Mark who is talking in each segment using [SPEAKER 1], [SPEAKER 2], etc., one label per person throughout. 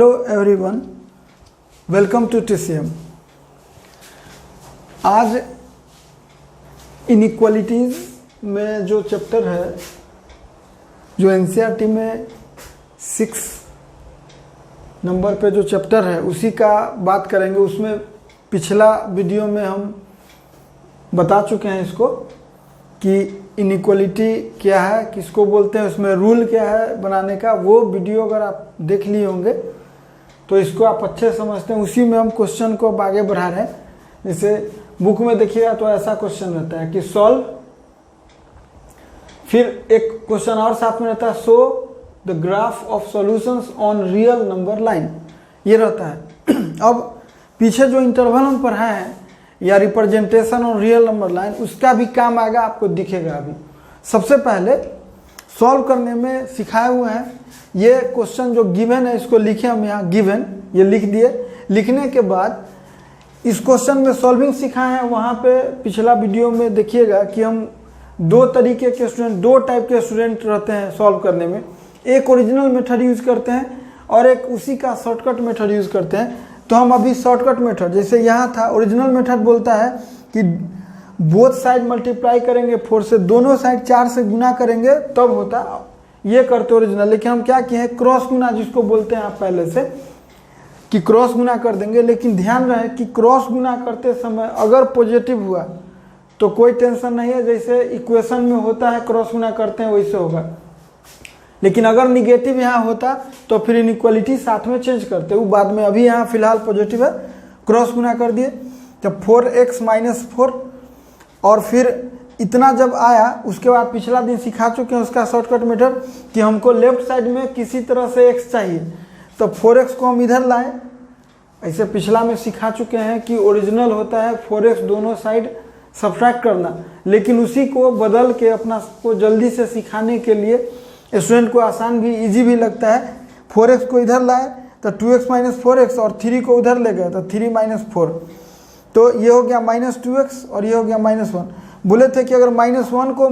[SPEAKER 1] Hello everyone, welcome to TCM। आज inequalities में जो चैप्टर है, जो NCERT में 6 नंबर पे जो चैप्टर है उसी का बात करेंगे। उसमें पिछला वीडियो में हम बता चुके हैं इसको कि इनइक्वालिटी क्या है, किसको बोलते हैं, उसमें रूल क्या है बनाने का। वो वीडियो अगर आप देख लिए होंगे तो इसको आप अच्छे समझते हैं। उसी में हम क्वेश्चन को अब आगे बढ़ा रहे हैं। जैसे बुक में देखिएगा तो ऐसा क्वेश्चन रहता है कि सॉल्व, फिर एक क्वेश्चन और साथ में रहता है show the graph of solutions on real number line, ये रहता है। अब पीछे जो इंटरवल हम पढ़ाए हैं या representation on real number line, उसका भी काम आएगा, आपको दिखेगा। अभी सबसे पहले सॉल्व करने में सिखाए हुए हैं। ये क्वेश्चन जो गिवन है इसको लिखे हम यहाँ, गिवन ये लिख दिए। लिखने के बाद इस क्वेश्चन में सॉल्विंग सिखाए हैं। वहाँ पे पिछला वीडियो में देखिएगा कि हम दो तरीके के स्टूडेंट, दो टाइप के स्टूडेंट रहते हैं सॉल्व करने में। एक ओरिजिनल मेथड यूज करते हैं और एक उसी का शॉर्टकट मेथड यूज करते हैं। तो हम अभी शॉर्टकट मेथड, जैसे यहाँ था ओरिजिनल मेथड बोलता है कि बोथ साइड मल्टीप्लाई करेंगे 4 से, दोनों साइड 4 से गुना करेंगे तब होता, ये करते ओरिजिनल। लेकिन हम क्या किए हैं, क्रॉस गुना जिसको बोलते हैं आप पहले से, कि क्रॉस गुना कर देंगे। लेकिन ध्यान रहे कि क्रॉस गुना करते समय अगर पॉजिटिव हुआ तो कोई टेंशन नहीं है, जैसे इक्वेशन में होता है क्रॉस गुना करते हैं वैसे होगा। लेकिन अगर निगेटिव यहाँ होता तो फिर इनइक्वालिटी साथ में चेंज करते, वो बाद में। अभी यहाँ फिलहाल पॉजिटिव है, क्रॉस गुना कर दिए। जब 4x - 4 और फिर इतना जब आया, उसके बाद पिछला दिन सिखा चुके हैं उसका शॉर्टकट मेथड कि हमको लेफ्ट साइड में किसी तरह से x चाहिए, तो 4x को हम इधर लाए। ऐसे पिछला में सिखा चुके हैं कि ओरिजिनल होता है 4x दोनों साइड सब्ट्रैक्ट करना। लेकिन उसी को बदल के अपना को जल्दी से सिखाने के लिए, स्टूडेंट को आसान भी, इजी भी लगता है। 4x को इधर लाए तो 2x - 4x और 3 को उधर ले गए तो 3 - 4, तो ये हो गया -2x और ये हो गया -1। बोले थे कि अगर -1 को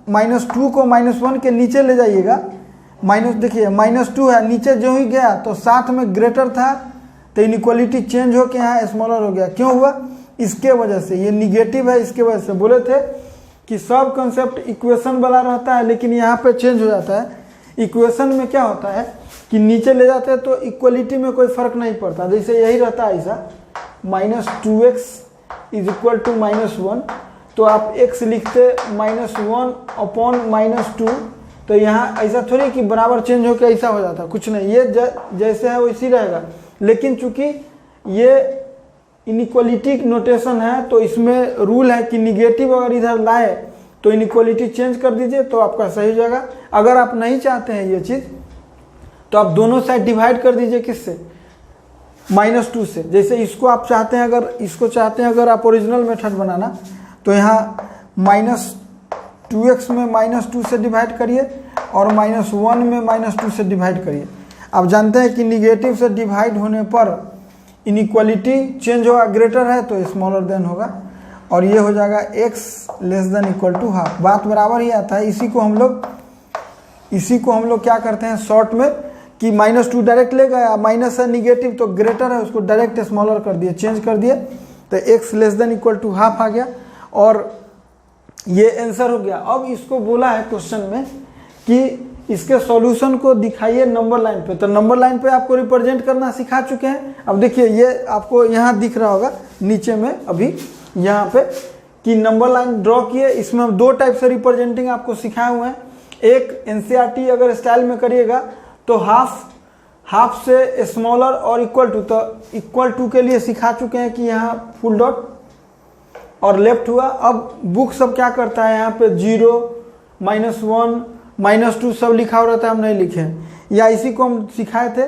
[SPEAKER 1] -2 को -1 के नीचे ले जाइएगा, देखिए -2 है, नीचे जो ही गया तो साथ में ग्रेटर था, तो इनइक्वालिटी चेंज होकर यहाँ स्मॉलर हो गया। क्यों हुआ? इसके वजह से, ये निगेटिव है, इसके वजह से। बोले थे कि सब कंसेप्ट इक्वेशन वाला रहता है, लेकिन यहाँ पे चेंज हो जाता है। इक्वेशन में क्या होता है कि नीचे ले जाते हैं तो इक्वलिटी में कोई फर्क नहीं पड़ता। जैसे यही रहता है ऐसा, -2x = -1, तो आप x लिखते -1/-2, तो यहाँ ऐसा थोड़ी कि बराबर चेंज होकर ऐसा हो जाता, कुछ नहीं, ये जैसे है वैसी रहेगा। लेकिन चूंकि ये इनइक्वालिटी नोटेशन है तो इसमें रूल है कि निगेटिव अगर इधर लाए तो इनइक्वालिटी चेंज कर दीजिए तो आपका सही हो जाएगा। अगर आप नहीं चाहते हैं ये चीज़ तो आप दोनों साइड डिवाइड कर दीजिए, किससे? -2 से। जैसे इसको आप चाहते हैं, अगर इसको चाहते हैं अगर आप ओरिजिनल मेथड बनाना, तो यहाँ -2x में -2 से डिवाइड करिए और -1 में -2 से डिवाइड करिए। आप जानते हैं कि निगेटिव से डिवाइड होने पर इनइक्वालिटी चेंज होगा, ग्रेटर है तो स्मॉलर देन होगा, और ये हो जाएगा x <= ½ बात बराबर ही आता है। इसी को हम लोग क्या करते हैं शॉर्ट में कि -2 डायरेक्ट ले गया, माइनस है निगेटिव तो ग्रेटर है, उसको डायरेक्ट स्मॉलर कर दिए, चेंज कर दिए, तो x <= आ गया और ये आंसर हो गया। अब इसको बोला है क्वेश्चन में कि इसके सॉल्यूशन को दिखाइए नंबर लाइन पे। तो नंबर लाइन पे आपको रिप्रेजेंट करना सिखा चुके हैं। अब देखिए ये आपको यहाँ दिख रहा होगा नीचे में, अभी यहाँ पे कि नंबर लाइन ड्रॉ किए। इसमें हम 2 टाइप से रिप्रेजेंटिंग आपको सिखाए हुए हैं। एक NCERT अगर स्टाइल में करिएगा तो हाफ से स्मॉलर और इक्वल टू, तो इक्वल टू के लिए सिखा चुके हैं कि यहाँ फुल डॉट और लेफ्ट हुआ। अब बुक सब क्या करता है, यहाँ पे 0, -1, -2 सब लिखा हो रहता है, हम नहीं लिखे हैं। या इसी को हम सिखाए थे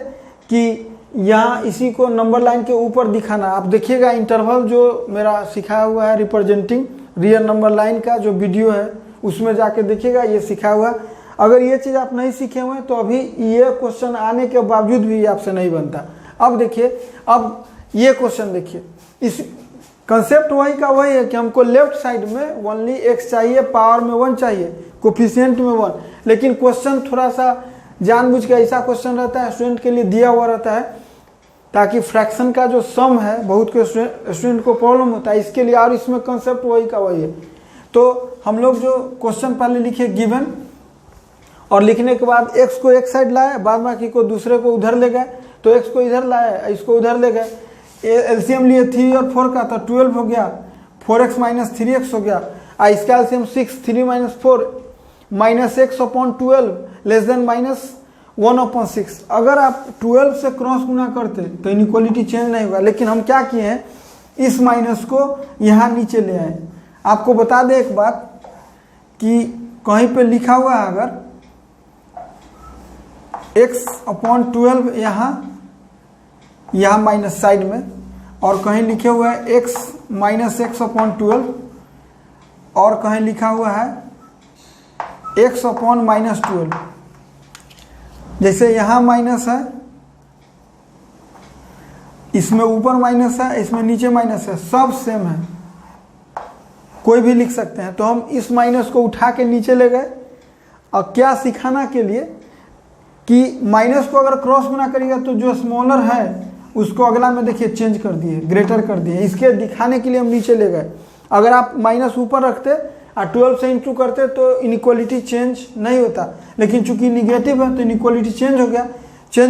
[SPEAKER 1] कि यहाँ इसी को नंबर लाइन के ऊपर दिखाना। आप देखिएगा इंटरवल जो मेरा सिखाया हुआ है रिप्रेजेंटिंग रियल नंबर लाइन का जो वीडियो है, उसमें जाके देखिएगा, ये सिखाया हुआ। अगर ये चीज़ आप नहीं सीखे हुए हैं तो अभी ये क्वेश्चन आने के बावजूद भी आपसे नहीं बनता। अब देखिए, अब ये क्वेश्चन देखिए, इस कंसेप्ट वही का वही है कि हमको लेफ्ट साइड में ओनली x चाहिए, पावर में 1 चाहिए, कोफिशिएंट में 1। लेकिन क्वेश्चन थोड़ा सा जानबूझ के ऐसा क्वेश्चन रहता है, स्टूडेंट के लिए दिया हुआ रहता है ताकि फ्रैक्शन का जो सम है, बहुत के स्टूडेंट को प्रॉब्लम होता है इसके लिए, और इसमें कंसेप्ट वही का वही है। तो हम लोग जो क्वेश्चन पहले लिखे गिवन, और लिखने के बाद x को एक साइड लाए, बाद बाकी को दूसरे को उधर ले गए, तो x को इधर लाए, इसको उधर ले गए। एलसीएम लिए 3 और 4 का, तो 12 हो गया, 4x माइनस 3x हो गया। इसका LCM 6, 3 minus 4 minus x upon 12 less than minus 1/6। अगर आप 12 से क्रॉस गुना करते तो इनइक्वालिटी चेंज नहीं होगा, लेकिन हम क्या किए हैं, इस माइनस को यहाँ नीचे ले आए। आपको बता दें एक बात कि कहीं पे लिखा हुआ है अगर x अपॉन 12 यहाँ माइनस साइड में, और कहीं लिखे हुआ है x माइनस x अपॉन 12, और कहीं लिखा हुआ है x अपॉन माइनस 12। जैसे यहाँ माइनस है, इसमें ऊपर माइनस है, इसमें नीचे माइनस है, सब सेम है, कोई भी लिख सकते हैं। तो हम इस माइनस को उठा के नीचे ले गए, और क्या सिखाना के लिए कि माइनस को अगर क्रॉस गुना करिएगा तो जो स्मॉलर है उसको अगला में देखिए चेंज कर दिए, ग्रेटर कर दिए, इसके दिखाने के लिए हम नीचे ले गए। अगर आप माइनस ऊपर रखते और 12 से इंटू करते तो इनइक्वालिटी चेंज नहीं होता, लेकिन चूंकि निगेटिव है तो इनइक्वालिटी चेंज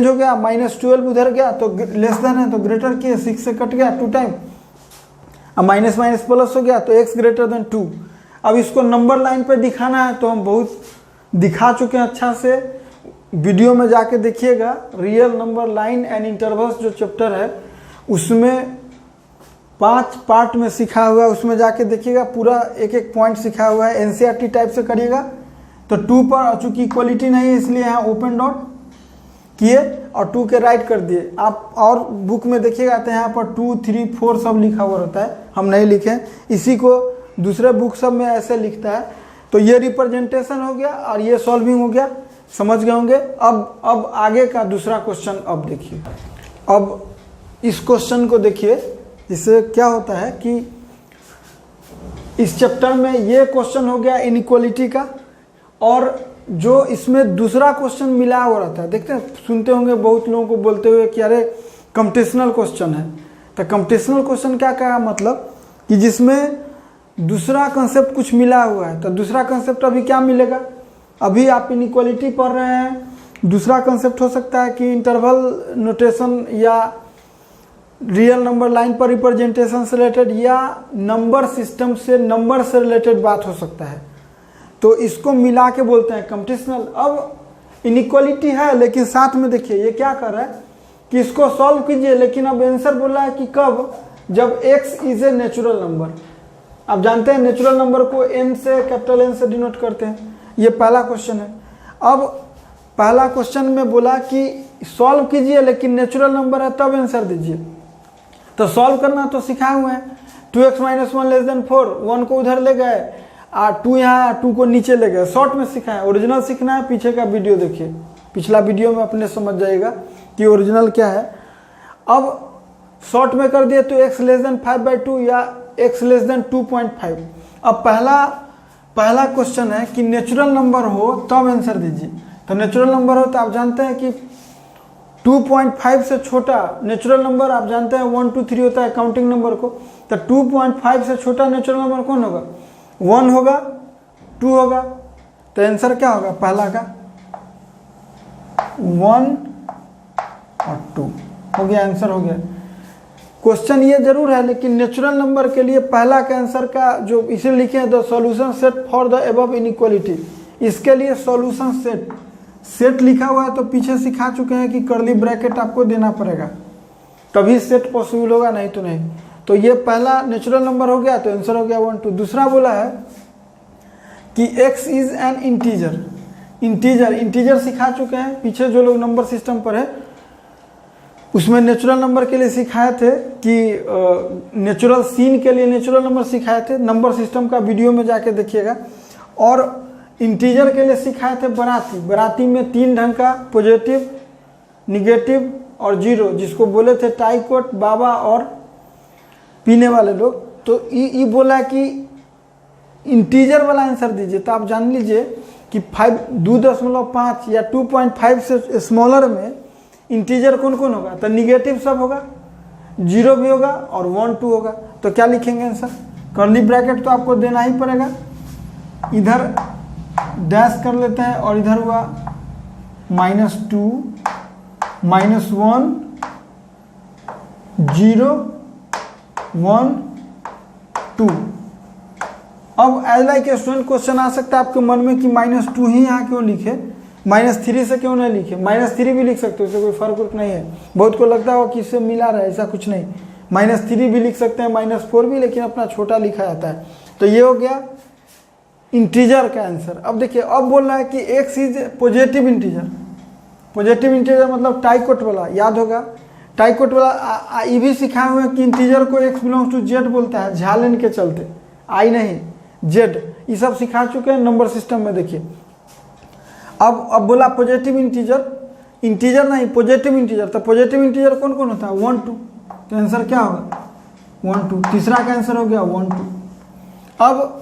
[SPEAKER 1] हो गया। माइनस 12 उधर गया तो लेस देन है तो ग्रेटर किए, 6 से कट गया 2 टाइम, अब माइनस माइनस प्लस हो गया तो x ग्रेटर देन 2। अब इसको नंबर लाइन पे दिखाना है तो हम बहुत दिखा चुके हैं अच्छा से, वीडियो में जाके देखिएगा। Real number line and intervals जो चैप्टर है उसमें 5 पार्ट में सिखा हुआ है, उसमें जाके देखिएगा, पूरा एक एक पॉइंट सिखा हुआ है। एनसीईआरटी टाइप से करिएगा तो 2 पर, चूंकि इक्वलिटी नहीं है इसलिए यहाँ ओपन डॉट किए और 2 के राइट कर दिए। आप और बुक में देखिएगा तो यहाँ पर 2, 3, 4 सब लिखा हुआ रहता है, हम नहीं लिखे, इसी को दूसरे बुक सब में ऐसे लिखता है। तो ये रिप्रेजेंटेशन हो गया और ये सॉल्विंग हो गया, समझ गए होंगे। अब आगे का दूसरा क्वेश्चन अब देखिए। अब इस क्वेश्चन को देखिए, इससे क्या होता है कि इस चैप्टर में ये क्वेश्चन हो गया इनइक्वालिटी का, और जो इसमें दूसरा क्वेश्चन मिला हुआ रहता है, देखते हैं, सुनते होंगे बहुत लोगों को बोलते हुए कि अरे कंप्यूटेशनल क्वेश्चन है। तो कंप्यूटेशनल क्वेश्चन क्या मतलब कि जिसमें दूसरा कंसेप्ट कुछ मिला हुआ है। तो दूसरा कंसेप्ट अभी क्या मिलेगा, अभी आप इनइक्वालिटी पढ़ रहे हैं, दूसरा कंसेप्ट हो सकता है कि इंटरवल नोटेशन या रियल नंबर लाइन पर रिप्रेजेंटेशन से रिलेटेड, या नंबर सिस्टम से, नंबर से रिलेटेड बात हो सकता है। तो इसको मिला के बोलते हैं कंप्यूटेशनल। अब इनइक्वालिटी है, लेकिन साथ में देखिए ये क्या कर रहा है कि इसको सॉल्व कीजिए, लेकिन अब आंसर बोल रहा है कि कब, जब x is a natural number. आप जानते हैं नेचुरल नंबर को n से, कैपिटल N से डिनोट करते हैं। ये पहला क्वेश्चन है। अब पहला क्वेश्चन में बोला कि सॉल्व कीजिए, लेकिन नेचुरल नंबर है तब आंसर दीजिए। तो सॉल्व करना तो सिखाए हुए हैं, 2x माइनस 1 लेस देन 4, 1 को उधर ले गए और 2 यहाँ, 2 को नीचे ले गए। शॉर्ट में सिखाए, ओरिजिनल सीखना है पीछे का वीडियो देखिए, पिछला वीडियो में अपने समझ जाएगा कि ओरिजिनल क्या है। अब शॉर्ट में कर दिए तो x लेस देन 5/2 या x लेस देन 2.5। अब पहला क्वेश्चन है कि नेचुरल नंबर हो तब आंसर दीजिए। तो नेचुरल नंबर हो तो आप जानते हैं कि 2.5 से छोटा नेचुरल नंबर, आप जानते हैं 1, 2, 3 होता है काउंटिंग नंबर को। तो 2.5 से छोटा नेचुरल नंबर कौन होगा, 1 होगा, 2 होगा। तो आंसर क्या होगा, पहला का 1 और 2 हो गया, आंसर हो गया। क्वेश्चन ये जरूर है, लेकिन नेचुरल नंबर के लिए पहला के आंसर का जो इसे लिखे हैं, the solution set for the above inequality, इसके लिए सॉल्यूशन सेट लिखा हुआ है। तो पीछे सिखा चुके हैं कि कर्ली ब्रैकेट आपको देना पड़ेगा, तभी सेट पॉसिबल होगा, नहीं तो नहीं। तो ये पहला नेचुरल नंबर हो गया, तो आंसर हो गया 1, 2। दूसरा बोला है कि x इज एन इंटीजर सिखा चुके हैं। पीछे जो लोग नंबर सिस्टम पर है उसमें नेचुरल नंबर के लिए सिखाए थे कि नेचुरल सीन के लिए नेचुरल नंबर सिखाए थे, नंबर सिस्टम का वीडियो में जाके देखिएगा। और इंटीजर के लिए सिखाए थे बराती में 3 ढंग का, पॉजिटिव, निगेटिव और 0, जिसको बोले थे टाइकोट, बाबा और पीने वाले लोग। तो ये बोला कि इंटीजर वाला आंसर दीजिए। तो आप जान लीजिए कि 2.5 या 2.5 से स्मॉलर में इंटीजर कौन कौन होगा, तो निगेटिव सब होगा, 0 भी होगा और 1 2 होगा। तो क्या लिखेंगे आंसर, कर्ली ब्रैकेट तो आपको देना ही पड़ेगा, इधर डैश कर लेते हैं और इधर हुआ -2 -1 0 1 2। अब एज लाइक स्टूडेंट क्वेश्चन आ सकता है आपके मन में कि -2 ही यहाँ क्यों लिखे, -3 से क्यों नहीं लिखे, -3 भी लिख सकते हो, इससे कोई फर्क नहीं है। बहुत को लगता हो कि इससे मिला रहा है, ऐसा कुछ नहीं, -3 भी लिख सकते हैं, -4 भी, लेकिन अपना छोटा लिखा जाता है। तो ये हो गया इंटीजर का आंसर। अब देखिए, अब बोल रहा है कि x is positive integer. Positive integer मतलब टाइकोट वाला, याद होगा टाइकोट वाला। ये भी सिखाए हुए हैं कि इंटीजर को x बिलोंग्स टू z बोलता है, झालन के चलते, आई नहीं z, ये सब सिखा चुके हैं नंबर सिस्टम में। देखिए अब बोला पॉजिटिव इंटीजर, इंटीजर नहीं पॉजिटिव इंटीजर, तो पॉजिटिव इंटीजर कौन कौन होता है, 1 2। तो आंसर क्या होगा 1 2, तीसरा का आंसर हो गया 1 2। अब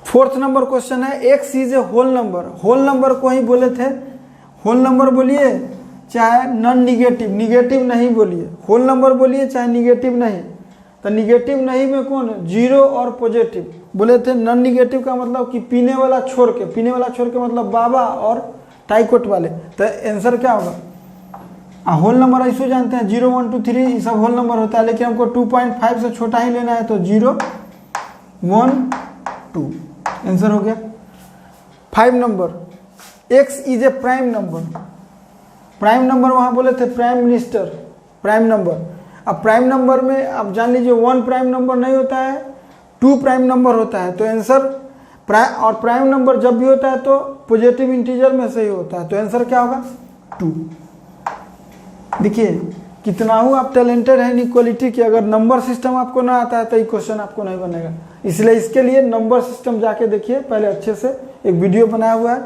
[SPEAKER 1] 4th नंबर क्वेश्चन है, x is a whole number. Whole number को ही बोले थे, होल नंबर बोलिए चाहे नॉन निगेटिव, निगेटिव नहीं बोलिए, होल नंबर बोलिए चाहे निगेटिव नहीं। तो निगेटिव नहीं में कौन, 0 और पॉजिटिव बोले थे। नॉन निगेटिव का मतलब कि पीने वाला छोड़ के, पीने वाला छोड़ के मतलब बाबा और टाइकोट वाले। तो आंसर क्या होगा, होल नंबर ऐसे जानते हैं 0 1 2 3 ये सब होल नंबर होता है, लेकिन हमको 2.5 से छोटा ही लेना है, तो 0 1 2 आंसर हो गया। 5 number, x is A prime number. Prime number वहां बोले थे प्राइम मिनिस्टर, प्राइम नंबर। अब प्राइम नंबर में आप जान लीजिए 1 प्राइम नंबर नहीं होता है, 2 प्राइम नंबर होता है। तो आंसर और प्राइम नंबर जब भी होता है तो पॉजिटिव इंटीजर में से ही होता है। तो आंसर क्या होगा 2। देखिए कितना हूँ आप टैलेंटेड है इनइक्वालिटी की। अगर नंबर सिस्टम आपको ना आता है तो ये क्वेश्चन आपको नहीं बनेगा। इसलिए इसके लिए नंबर सिस्टम जाके देखिए पहले अच्छे से, एक वीडियो बनाया हुआ है,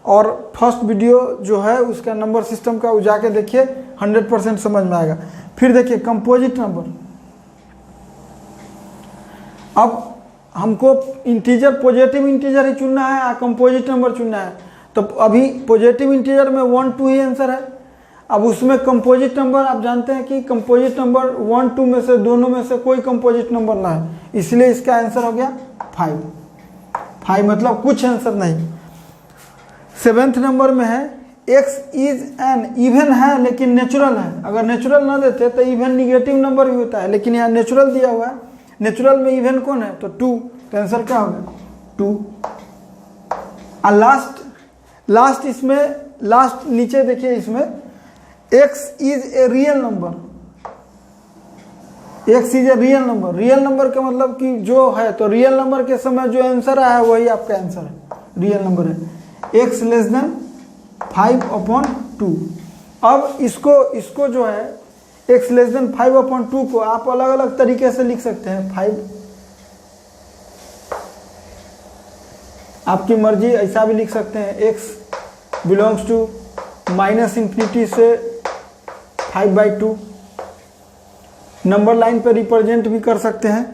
[SPEAKER 1] और फर्स्ट वीडियो जो है उसका नंबर सिस्टम का वो जाके देखिए, 100% समझ में आएगा। फिर देखिए कंपोजिट नंबर। अब हमको इंटीजर पॉजिटिव इंटीजर ही चुनना है या कंपोजिट नंबर चुनना है। तो अभी पॉजिटिव इंटीजर में 1 2 ही आंसर है। अब उसमें कंपोजिट नंबर आप जानते हैं कि कंपोजिट नंबर 1 2 में से दोनों में से कोई कंपोजिट नंबर ना है, इसलिए इसका आंसर हो गया 5 मतलब कुछ आंसर नहीं। 7th नंबर में है x इज एन इवन है लेकिन नेचुरल है। अगर नेचुरल ना देते तो इवन निगेटिव नंबर भी होता है, लेकिन यहाँ नेचुरल दिया हुआ है, नेचुरल में इवन कौन है तो 2। तो आंसर क्या होगा 2। और लास्ट इसमें लास्ट नीचे देखिए, इसमें x is a real number. x is a real number, real number का मतलब कि जो है, तो रियल नंबर के समय जो आंसर आया है वही आपका आंसर है, रियल नंबर है। x less than 5/2। अब इसको जो है x लेस देन 5/2 को आप अलग अलग तरीके से लिख सकते हैं। 5 आपकी मर्जी, ऐसा भी लिख सकते हैं x बिलोंग्स टू -∞ से 5/2। नंबर लाइन पर रिप्रेजेंट भी कर सकते हैं,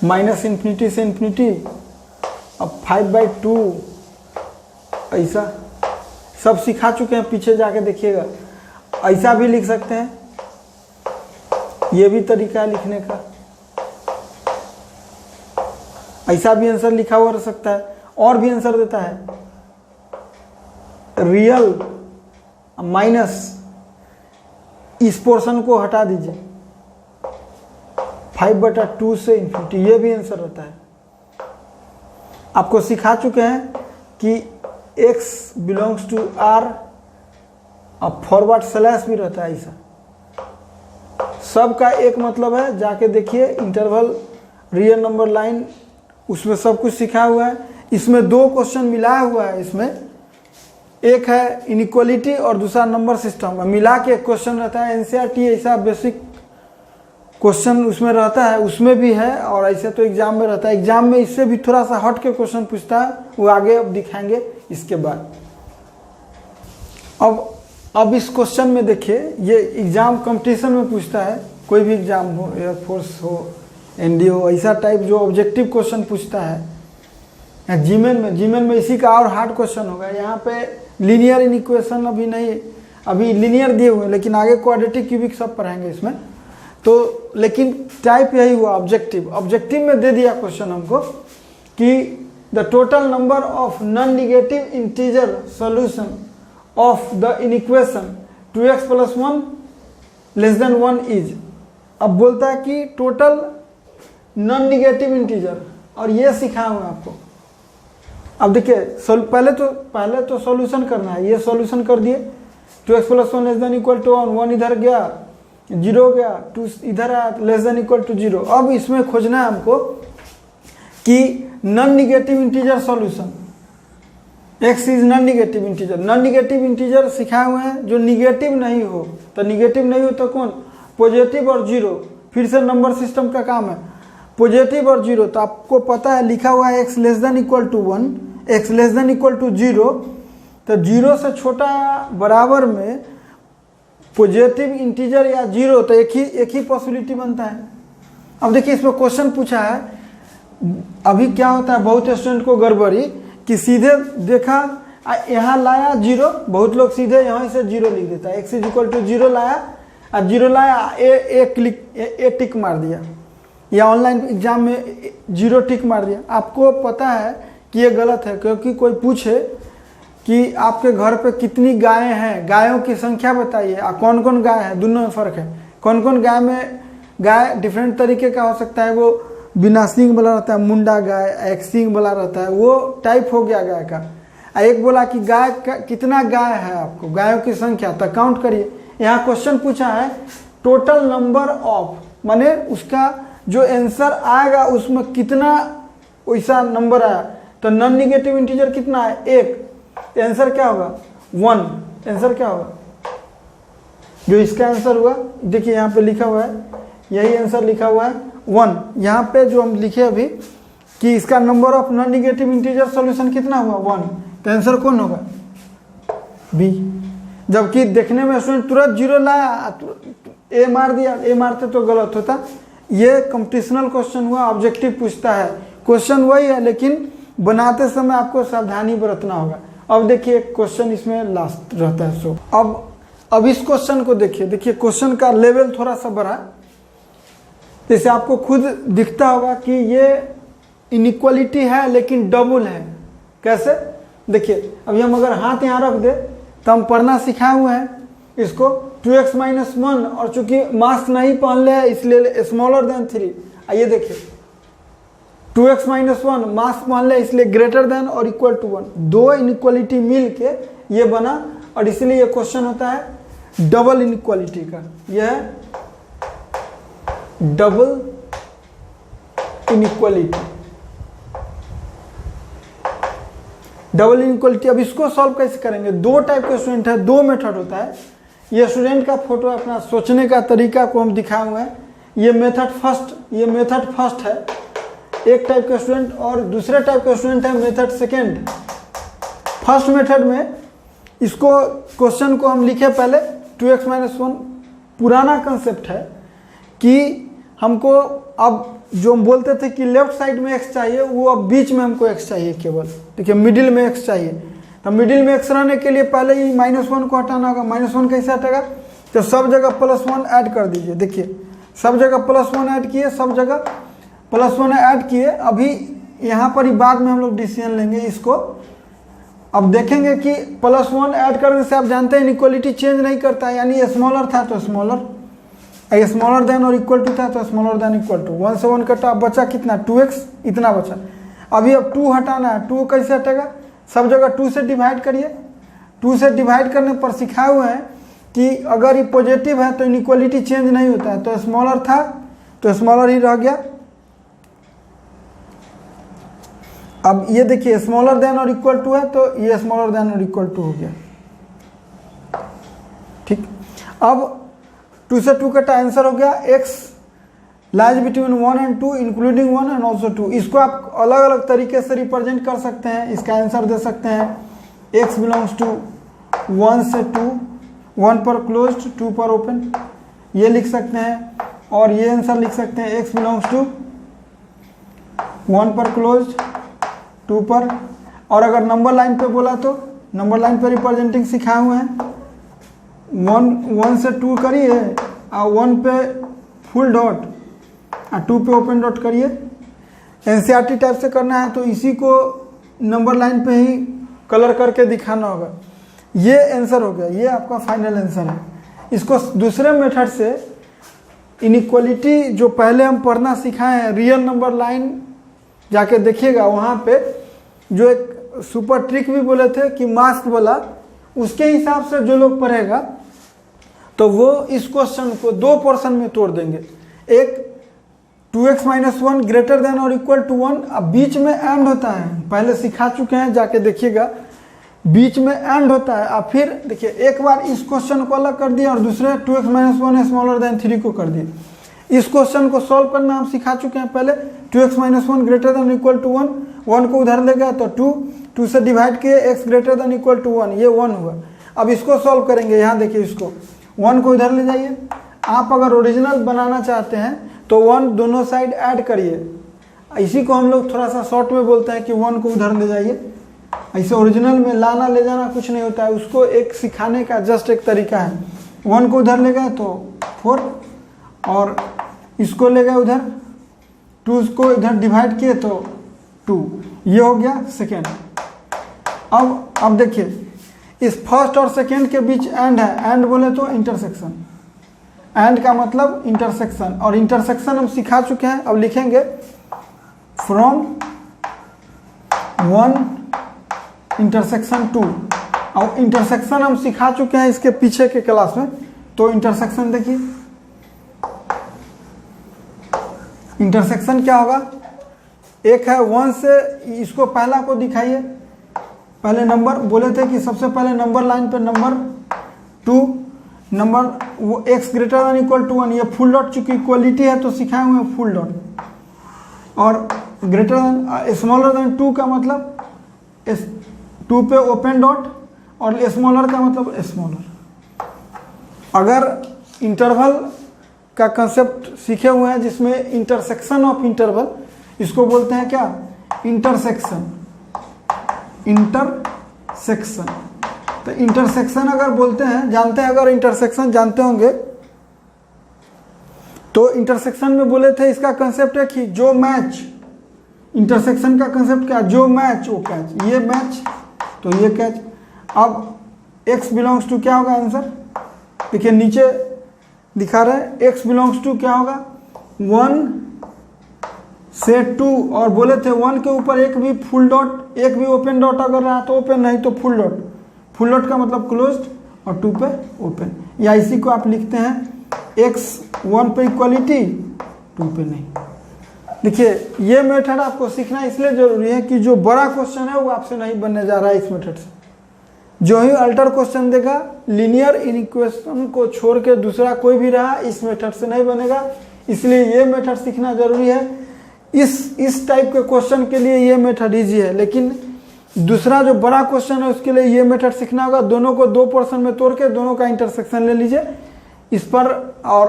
[SPEAKER 1] -∞ से ∞, अब 5/2 ऐसा सब सिखा चुके हैं, पीछे जाके देखिएगा। ऐसा भी लिख सकते हैं, ये भी तरीका है लिखने का। ऐसा भी आंसर लिखा हुआ रह सकता है, और भी आंसर देता है रियल माइनस इस पोर्शन को हटा दीजिए 5/2 से ∞, ये भी आंसर रहता है। आपको सिखा चुके हैं कि x बिलोंग्स टू r, अब फॉरवर्ड स्लैश भी रहता है। ऐसा सबका एक मतलब है, जाके देखिए इंटरवल रियल नंबर लाइन, उसमें सब कुछ सिखा हुआ है। इसमें 2 क्वेश्चन मिलाया हुआ है, इसमें एक है इनइक्वालिटी और दूसरा नंबर सिस्टम, मिला के क्वेश्चन रहता है। एनसीईआरटी ऐसा बेसिक क्वेश्चन उसमें रहता है, उसमें भी है, और ऐसे तो एग्जाम में रहता है। एग्जाम में इससे भी थोड़ा सा हट के क्वेश्चन पूछता है, वो आगे अब दिखाएंगे इसके बाद। अब इस क्वेश्चन में देखिए, ये एग्जाम कंपटीशन में पूछता है, कोई भी एग्जाम हो, एयरफोर्स हो, एनडीए हो, ऐसा टाइप जो ऑब्जेक्टिव क्वेश्चन पूछता है। जीमेल में इसी का और हार्ड क्वेश्चन होगा। यहाँ पे लीनियर इन इक्वेशन अभी नहीं, अभी लीनियर दिए हुए हैं, लेकिन आगे क्वाड्रेटिक क्यूबिक सब पढ़ाएंगे इसमें। तो लेकिन टाइप यही हुआ ऑब्जेक्टिव। ऑब्जेक्टिव में दे दिया क्वेश्चन हमको कि the total number of non negative integer solution of the in equation 2x + 1 < 1 is. अब बोलता है कि टोटल नॉन निगेटिव इंटीजर, और ये सिखाया हुआ आपको। अब देखिए पहले तो सॉल्यूशन करना है, ये सॉल्यूशन कर दिए। 2x + 1 < = 1, 1 इधर गया 0 गया, 2 इधर आया < 0। अब इसमें खोजना है हमको कि non negative integer solution, x is non negative integer. Non negative integer सिखाए हुए हैं जो निगेटिव नहीं हो, तो निगेटिव नहीं हो तो कौन, पॉजिटिव और जीरो। फिर से नंबर सिस्टम का काम है, पॉजिटिव और जीरो। तो आपको पता है लिखा हुआ है x < 1, x < 0, तो 0 से छोटा बराबर में पॉजिटिव इंटीजर या जीरो, तो एक ही पॉसिबिलिटी बनता है। अब देखिए इसमें क्वेश्चन पूछा है, अभी क्या होता है बहुत स्टूडेंट को गड़बड़ी कि सीधे देखा यहाँ लाया 0, बहुत लोग सीधे यहाँ से 0 लिख देता है। x = 0 लाया और 0 लाया ए टिक मार दिया, या ऑनलाइन एग्जाम में 0 टिक मार दिया। आपको पता है कि ये गलत है, क्योंकि कोई पूछे कि आपके घर पे कितनी गायें हैं, गायों की संख्या बताइए, कौन कौन गाय है, दोनों में फ़र्क है। कौन कौन गाय डिफरेंट तरीके का हो सकता है, वो बिना सींग वाला रहता है मुंडा गाय, एक सींग वाला रहता है, वो टाइप हो गया गाय का। एक बोला कि गाय का कितना गाय है, आपको गायों की संख्या, तो काउंट करिए। यहाँ क्वेश्चन पूछा है टोटल नंबर ऑफ, माने उसका जो आंसर आएगा उसमें कितना वैसा नंबर आया। तो नॉन निगेटिव इंटीजर कितना है, 1, आंसर क्या होगा 1। आंसर क्या होगा, जो इसका आंसर हुआ, देखिए यहाँ पे लिखा हुआ है, यही आंसर लिखा हुआ है 1। यहाँ पे जो हम लिखे अभी कि इसका number of non negative integer solution कितना हुआ 1, तो आंसर कौन होगा, बी। जबकि देखने में स्टूडेंट तुरंत 0 लाया, ए मार दिया, ए मारते तो गलत होता। ये कंपटीशनल क्वेश्चन हुआ, ऑब्जेक्टिव पूछता है, क्वेश्चन वही है लेकिन बनाते समय आपको सावधानी बरतना होगा। अब देखिए क्वेश्चन इसमें लास्ट रहता है। सो अब इस क्वेश्चन को देखिए क्वेश्चन का लेवल थोड़ा सा बढ़ा, जैसे आपको खुद दिखता होगा कि ये इनइक्वालिटी है लेकिन डबल है। कैसे, देखिए अभी हम अगर हाथ यहाँ रख दे तो हम पढ़ना सिखाए हुए हैं इसको 2x - 1, और चूंकि मास्क नहीं पहन ले इसलिए स्मॉलर देन 3। आइए देखिए 2x - 1 मास्क पहन ले इसलिए ग्रेटर देन और इक्वल टू 1, दो इनइक्वालिटी मिल के ये बना, और इसलिए ये क्वेश्चन होता है डबल इनइक्वालिटी का। यह है डबल इनइक्वालिटी। डबल इनइक्वालिटी, अब इसको सॉल्व कैसे करेंगे, दो टाइप के स्टूडेंट है, दो मेथड होता है। ये स्टूडेंट का फोटो, अपना सोचने का तरीका को हम दिखाए हुए हैं। ये मेथड फर्स्ट है एक टाइप का स्टूडेंट, और दूसरे टाइप का स्टूडेंट है मेथड सेकेंड। फर्स्ट मेथड में इसको क्वेश्चन को हम लिखे पहले 2x - 1, पुराना कंसेप्ट है कि हमको अब जो हम बोलते थे कि लेफ्ट साइड में x चाहिए, वो अब बीच में हमको x चाहिए केवल, देखिए मिडिल में x चाहिए। तो मिडिल में x रहने के लिए पहले ही -1 को हटाना होगा। -1 कैसे हटेगा, तो सब जगह +1 ऐड कर दीजिए। देखिए सब जगह +1 ऐड किए, सब जगह +1 ऐड किए। अभी यहाँ पर ही बाद में हम लोग डिसीजन लेंगे इसको। अब देखेंगे कि +1 ऐड करने से आप जानते हैं इनइक्वालिटी चेंज नहीं करता है, यानी स्मॉलर था तो स्मॉलर, स्मॉलर देन और इक्वल टू था तो स्मॉलर देन इक्वल टू। 1 से 1 कटा, बचा कितना 2x, इतना बचा। अभी अब 2 हटाना है, 2 कैसे हटेगा, सब जगह 2 से डिवाइड करिए। 2 से डिवाइड करने पर सिखाए हुए हैं कि अगर ये पॉजिटिव है तो इनइक्वालिटी चेंज नहीं होता है, तो स्मॉलर था तो स्मॉलर ही रह गया। अब ये देखिए स्मॉलर देन और इक्वल टू है तो ये स्मॉलर देन और इक्वल टू हो गया, ठीक। अब 2 से 2 कटा, आंसर हो गया x lies between 1 and 2 including 1 and also 2। इसको आप अलग अलग तरीके से रिप्रेजेंट कर सकते हैं, इसका आंसर दे सकते हैं x बिलोंग्स टू 1 से 2, 1 पर क्लोज्ड 2 पर ओपन, ये लिख सकते हैं। और ये आंसर लिख सकते हैं x बिलोंग्स टू 1 पर क्लोज्ड 2 पर। और अगर नंबर लाइन पे बोला तो नंबर लाइन पे रिप्रेजेंटिंग सिखाए हुए हैं। 1 से 2 करिए और 1 पे फुल डॉट और 2 पे ओपन डॉट करिए। एनसीईआरटी टाइप से करना है तो इसी को नंबर लाइन पे ही कलर करके दिखाना होगा। ये आंसर हो गया, ये आपका फाइनल आंसर है। इसको दूसरे मेथड से इनइक्वालिटी जो पहले हम पढ़ना सिखाए हैं, रियल नंबर लाइन जाके देखिएगा, वहाँ पे जो एक सुपर ट्रिक भी बोले थे कि मास्क वाला, उसके हिसाब से जो लोग पढ़ेगा तो वो इस क्वेश्चन को 2 पोर्शन में तोड़ देंगे। एक 2x - 1 ग्रेटर देन और इक्वल टू 1, अब बीच में एंड होता है, पहले सिखा चुके हैं, जाके देखिएगा बीच में एंड होता है। अब फिर देखिए एक बार इस क्वेश्चन को अलग कर दिया और दूसरे 2x - 1 स्मॉलर देन 3 को कर दिए। इस क्वेश्चन को सॉल्व करना हम सिखा चुके हैं पहले। 2x - 1 greater than equal to 1, 1 को उधर ले गया तो 2 से डिवाइड किए, x greater than equal to 1, ये 1 हुआ। अब इसको सॉल्व करेंगे, यहाँ देखिए इसको 1 को इधर ले जाइए। आप अगर ओरिजिनल बनाना चाहते हैं तो 1 दोनों साइड ऐड करिए। इसी को हम लोग थोड़ा सा शॉर्ट में बोलते हैं कि 1 को उधर ले जाइए। ऐसे ओरिजिनल में लाना ले जाना कुछ नहीं होता है, उसको एक सिखाने का जस्ट एक तरीका है। 1 को उधर ले गए तो 4 और इसको ले गए उधर, 2 को इधर डिवाइड किए तो 2, ये हो गया सेकेंड। अब देखिए इस फर्स्ट और सेकेंड के बीच एंड है, एंड बोले तो इंटरसेक्शन, एंड का मतलब इंटरसेक्शन, और इंटरसेक्शन हम सिखा चुके हैं। अब लिखेंगे फ्रॉम 1 इंटरसेक्शन 2, और इंटरसेक्शन हम सिखा चुके हैं इसके पीछे के क्लास में। तो इंटरसेक्शन देखिए, इंटरसेक्शन क्या होगा, एक है 1 से, इसको पहला को दिखाइए, पहले नंबर बोले थे कि सबसे पहले नंबर लाइन पे नंबर 2, नंबर वो x greater than equal to 1, ये फुल डॉट चूंकि इक्वलिटी है तो सिखाए हुए हैं फुल डॉट, और ग्रेटर देन स्मॉलर देन 2 का मतलब 2 पे ओपन डॉट, और स्मॉलर का मतलब स्मॉलर। अगर इंटरवल का कंसेप्ट सीखे हुए हैं जिसमें इंटरसेक्शन ऑफ इंटरवल, इसको बोलते हैं क्या, इंटरसेक्शन। इंटरसेक्शन, तो इंटरसेक्शन अगर बोलते हैं, जानते हैं, अगर इंटरसेक्शन जानते होंगे तो इंटरसेक्शन में बोले थे इसका कंसेप्ट है कि जो मैच, इंटरसेक्शन का कंसेप्ट क्या, जो मैच वो कैच, ये मैच तो ये कैच। अब x बिलोंग्स टू क्या होगा आंसर, देखिए नीचे दिखा रहे हैं, x बिलोंग्स टू क्या होगा 1 से 2, और बोले थे 1 के ऊपर एक भी फुल डॉट, एक भी ओपन डॉट अगर रहा तो ओपन, नहीं तो फुल डॉट। फुल डॉट का मतलब क्लोज्ड और 2 पे ओपन, या इसी को आप लिखते हैं x 1 पे इक्वलिटी 2 पे नहीं। देखिए ये मेथड आपको सीखना इसलिए जरूरी है कि जो बड़ा क्वेश्चन है वो आपसे नहीं बनने जा रहा है इस मेथड से। जो ही अल्टर क्वेश्चन देगा, लीनियर इक्वेशन को छोड़ के दूसरा कोई भी रहा, इस मेथड से नहीं बनेगा, इसलिए ये मेथड सीखना जरूरी है। इस टाइप के क्वेश्चन के लिए ये मेथड इजी है, लेकिन दूसरा जो बड़ा क्वेश्चन है उसके लिए ये मेथड सीखना होगा। दोनों को 2 पोर्शन में तोड़ के दोनों का इंटरसेक्शन ले लीजिए, इस पर और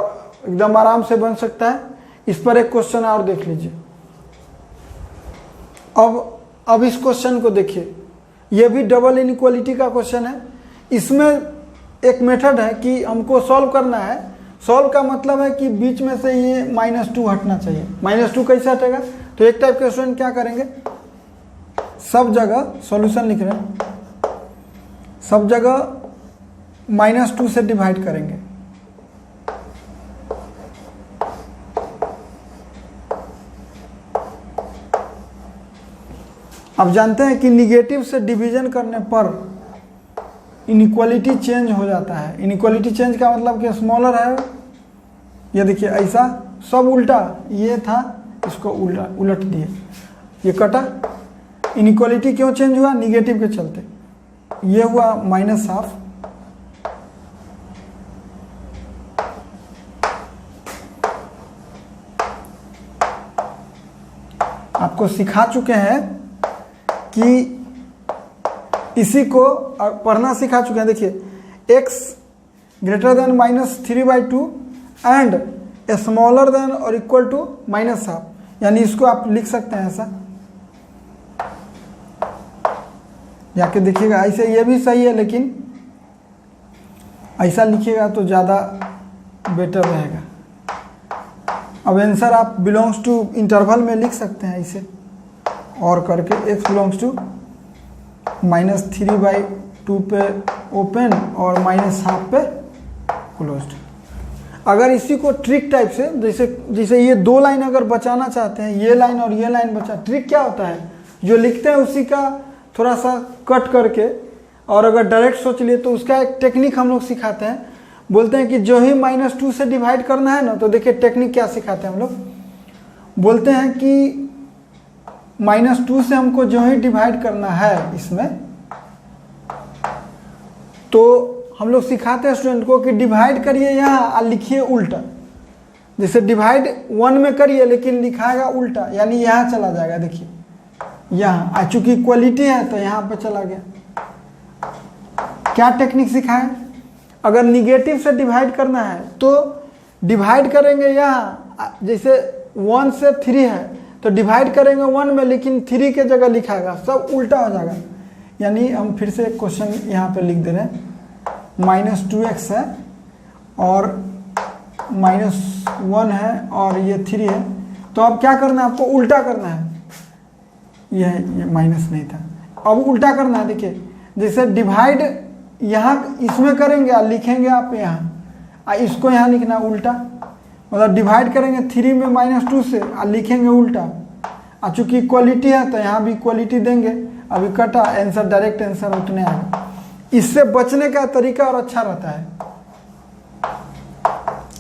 [SPEAKER 1] एकदम आराम से बन सकता है। इस पर एक क्वेश्चन और देख लीजिए। अब इस क्वेश्चन को देखिए, ये भी डबल इनइक्वालिटी का क्वेश्चन है। इसमें एक मेथड है कि हमको सॉल्व करना है। सॉल्व का मतलब है कि बीच में से ये -2 हटना चाहिए। -2 कैसे हटेगा, तो एक टाइप के स्टूडेंट क्या करेंगे, सब जगह सॉल्यूशन लिख रहे हैं, सब जगह -2 से डिवाइड करेंगे। अब जानते हैं कि निगेटिव से डिवीजन करने पर इनइक्वालिटी चेंज हो जाता है। इनइक्वालिटी चेंज का मतलब कि स्मॉलर है, ये देखिए ऐसा सब उल्टा, ये था इसको उलट दिए, ये कटा। इनइक्वालिटी क्यों चेंज हुआ, निगेटिव के चलते। ये हुआ -12, आपको सिखा चुके हैं कि इसी को पढ़ना सिखा चुके हैं। देखिए x greater then -3/2 and smaller than और इक्वल टू -12, यानी इसको आप लिख सकते हैं ऐसा, जाके देखिएगा। ऐसे ये भी सही है, लेकिन ऐसा लिखिएगा तो ज़्यादा बेटर रहेगा। अब आंसर आप बिलोंग्स टू इंटरवल में लिख सकते हैं ऐसे और करके, x बिलोंग्स टू -3/2 पे ओपन और -½ पे क्लोज्ड। अगर इसी को ट्रिक टाइप से, जैसे ये दो लाइन अगर बचाना चाहते हैं, ये लाइन और ये लाइन बचा, ट्रिक क्या होता है, जो लिखते हैं उसी का थोड़ा सा कट करके, और अगर डायरेक्ट सोच लिए तो उसका एक टेक्निक हम लोग सिखाते हैं। बोलते हैं कि जो ही -2 से डिवाइड करना है ना, तो देखिए टेक्निक क्या सिखाते हैं हम लोग। बोलते हैं कि -2 से हमको जो ही डिवाइड करना है इसमें, तो हम लोग सिखाते हैं स्टूडेंट को कि डिवाइड करिए यहाँ और लिखिए उल्टा। जैसे डिवाइड 1 में करिए लेकिन लिखाएगा उल्टा, यानी यहाँ चला जाएगा। देखिए यहाँ चूंकि इक्वलिटी है तो यहाँ पे चला गया। क्या टेक्निक सिखाएं? अगर निगेटिव से डिवाइड करना है तो डिवाइड करेंगे यहाँ, जैसे 1 से 3 है तो डिवाइड करेंगे 1 में, लेकिन 3 के जगह लिखाएगा, सब उल्टा हो जाएगा। यानी हम फिर से क्वेश्चन यहाँ पे लिख दे रहे हैं, -2x है और -1 है और ये 3 है, तो अब क्या करना है, आपको उल्टा करना है। ये माइनस नहीं था, अब उल्टा करना है। देखिए जैसे डिवाइड यहाँ इसमें करेंगे और लिखेंगे आप यहाँ, इसको यहाँ लिखना उल्टा, मतलब डिवाइड करेंगे 3 में -2 से और लिखेंगे उल्टा। और चूँकि इक्वलिटी है तो यहाँ भी इक्वलिटी देंगे, अभी कटा, आंसर डायरेक्ट आंसर उतने आएगा। इससे बचने का तरीका और अच्छा रहता है,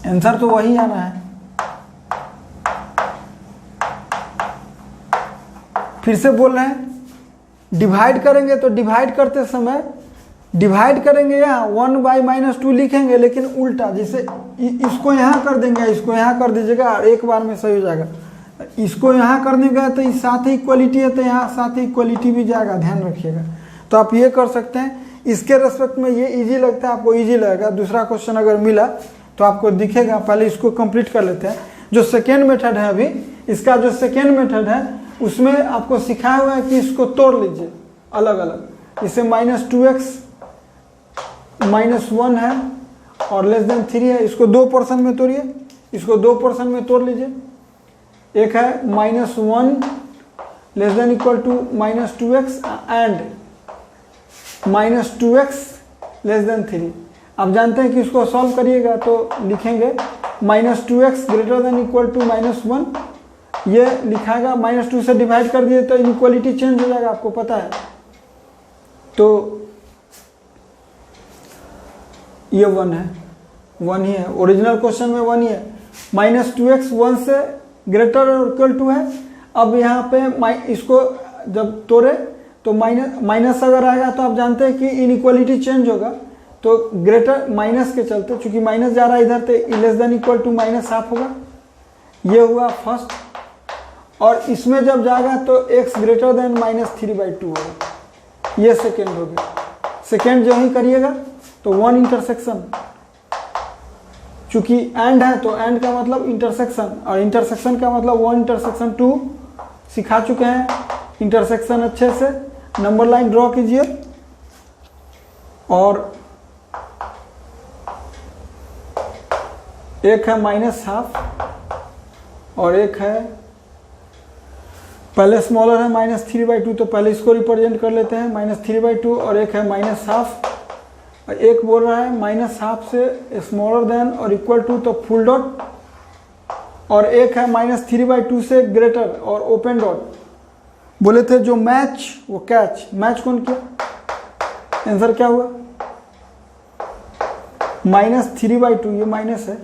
[SPEAKER 1] आंसर तो वही आना है। फिर से बोल रहे हैं, डिवाइड करेंगे तो डिवाइड करते समय डिवाइड करेंगे यहाँ 1/-2 लिखेंगे लेकिन उल्टा, जैसे इसको यहाँ कर देंगे, इसको यहाँ कर दीजिएगा, एक बार में सही हो जाएगा। इसको यहाँ करने गए तो इस साथ ही इक्वलिटी है तो यहाँ साथ ही इक्वलिटी भी जाएगा, ध्यान रखिएगा। तो आप ये कर सकते हैं। इसके रेस्पेक्ट में ये इजी लगता है, आपको इजी लगेगा। दूसरा क्वेश्चन अगर मिला तो आपको दिखेगा, पहले इसको कंप्लीट कर लेते हैं। जो सेकेंड मेथड है अभी, इसका जो सेकेंड मेथड है उसमें आपको सिखाया हुआ है कि इसको तोड़ लीजिए अलग अलग। इसे -2x -1 है और <3 है, इसको 2 पोर्शन में तोड़िए, इसको 2 पोर्शन में तोड़ लीजिए। एक है -1 <= -2x एंड -2x <3। आप जानते हैं कि इसको सॉल्व करिएगा तो लिखेंगे -2x > -1, ये लिखाएगा, -2 से डिवाइड कर दिए तो इनइक्वालिटी चेंज हो जाएगा, आपको पता है। तो ये 1 है, 1 ही है, ओरिजिनल क्वेश्चन में 1 ही है। -2x 1 से ग्रेटर और इक्वल टू है। अब यहाँ पे इसको जब तोड़े तो माइनस अगर आएगा तो आप जानते हैं कि इनइक्वालिटी चेंज होगा, तो ग्रेटर माइनस के चलते, चूंकि माइनस जा रहा है इधर, तो <= -½ होगा। ये हुआ फर्स्ट। और इसमें जब जाएगा तो x ग्रेटर देन -3/2 होगा, ये सेकेंड हो गया। सेकेंड जो ही करिएगा तो 1 इंटरसेक्शन, चूंकि एंड है तो एंड का मतलब इंटरसेक्शन, और इंटरसेक्शन का मतलब 1 इंटरसेक्शन 2 सिखा चुके हैं। इंटरसेक्शन अच्छे से नंबर लाइन ड्रॉ कीजिए, और एक है -½ और एक है, पहले स्मॉलर है -3/2, तो पहले इसको रिप्रेजेंट कर लेते हैं -3/2, और एक है -½ और एक बोल रहा है -½ से स्मॉलर देन और इक्वल टू, तो फुल डॉट, और एक है -3/2 से ग्रेटर और ओपन डॉट। बोले थे जो मैच वो कैच, मैच कौन किया, आंसर क्या हुआ, -3/2, ये माइनस है,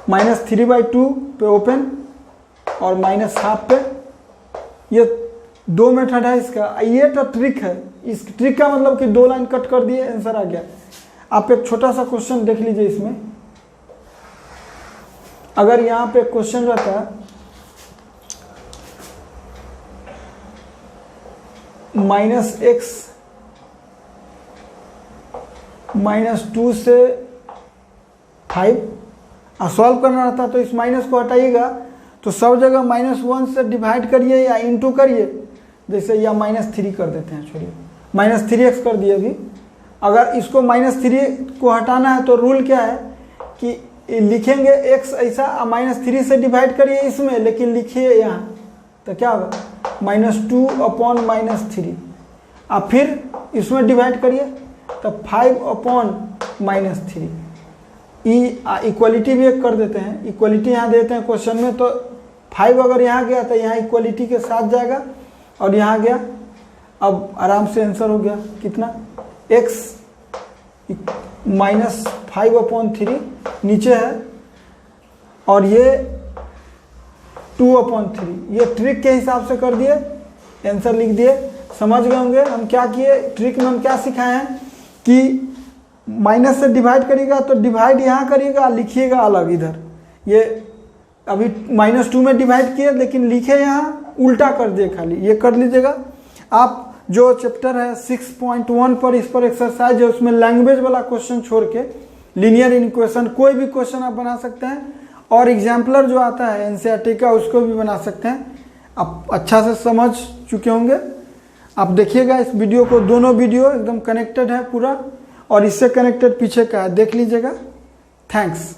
[SPEAKER 1] -3/2 पे ओपन और -½ पे। ये 2 मेथड है इसका, ये तो ट्रिक है। इस ट्रिक का मतलब कि 2 लाइन कट कर दिए, आंसर आ गया। आप एक छोटा सा क्वेश्चन देख लीजिए इसमें। अगर यहाँ पे क्वेश्चन रहता है -x -2 से 5 और सॉल्व करना रहता, तो इस माइनस को हटाइएगा तो सब जगह -1 से डिवाइड करिए या इंटू करिए, जैसे या -3 कर देते हैं, छोड़िए -3x कर दिए अभी। अगर इसको -3 को हटाना है तो रूल क्या है कि लिखेंगे x ऐसा, -3 से डिवाइड करिए इसमें, लेकिन लिखिए यहाँ, तो क्या होगा -2/-3। अब फिर इसमें डिवाइड करिए तो 5/-3। इक्वलिटी भी एक कर देते हैं, इक्वलिटी यहाँ देते हैं क्वेश्चन में, तो 5 अगर यहाँ गया तो यहाँ इक्वलिटी के साथ जाएगा और यहाँ गया। अब आराम से आंसर हो गया कितना, x -5/3 नीचे है और ये 2/3। ये ट्रिक के हिसाब से कर दिए, आंसर लिख दिए। समझ गए होंगे हम क्या किए, ट्रिक में हम क्या सिखाए हैं कि माइनस से डिवाइड करिएगा तो डिवाइड यहाँ करिएगा, लिखिएगा अलग इधर। ये अभी -2 में डिवाइड किए लेकिन लिखे यहाँ उल्टा कर दिए, खाली ये कर लीजिएगा। आप जो चैप्टर है 6.1 पर, इस पर एक्सरसाइज है, उसमें लैंग्वेज वाला क्वेश्चन छोड़ के लीनियर इक्वेशन कोई भी क्वेश्चन आप बना सकते हैं, और एग्जाम्पलर जो आता है एनसीईआरटी का उसको भी बना सकते हैं। आप अच्छा से समझ चुके होंगे। आप देखिएगा इस वीडियो को, दोनों वीडियो एकदम कनेक्टेड है पूरा, और इससे कनेक्टेड पीछे का है, देख लीजिएगा। थैंक्स।